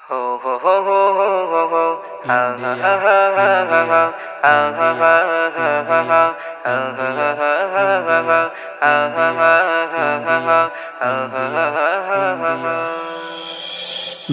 ho ho ho ho ho ho ho ha ha ha ha ha ha ha ha ha ha ha ha ha ha ha ha ha ha ha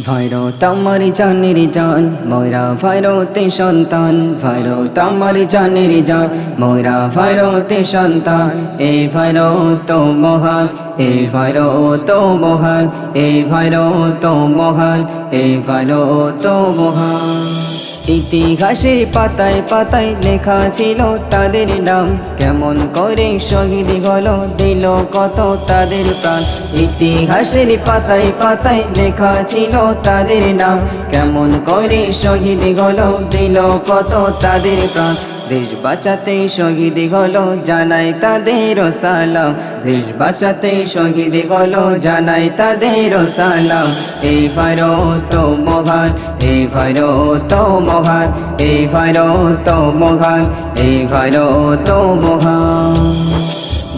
ভাইরত আমার জানের জান মোরা ভাইরতে সন্তান ভাইরত আমার জানের জান মোরা ভাইরতে সন্তান এই ভাইরত মহান এই ভাইরত মহান এই ভাইরত মহান এই ভাইরত মহান ইতিহাসের পাতায় পাতায় লেখা ছিল তাদের নাম কেমন করে শহীদ হলো দিল কত তাদের প্রাণ ইতিহাসের পাতায় পাতায় লেখা ছিল তাদের নাম কেমন করে শহীদ হলো দিল কত তাদের প্রাণ দেশ বাঁচাতে শহীদ হলো জানাই তাদের সালাম দেশ বাঁচাতে শহীদ হলো জানাই তাদের সালাম এই ভাইরত মহান এই ভাইরত মহান এই ভাইরত মহান এই ভাইরত মহান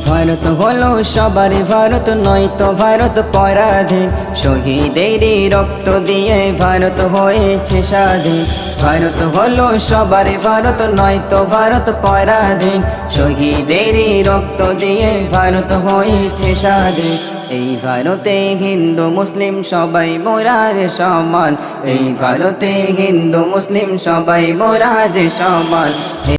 ভারত হলো সবার ভারত নয় তো ভারত পরাধীন শহীদেরই রক্ত দিয়ে ভারত হয়েছে স্বাধীন ভারত হলো সবার ভারত নয় তো ভারত পরাধীন শহীদেরই রক্ত দিয়ে ভারত হয়েছে স্বাধীন এই ভারতে হিন্দু মুসলিম সবাই মোরা যে সমান এই ভারতে হিন্দু মুসলিম সবাই মোরা যে সমান।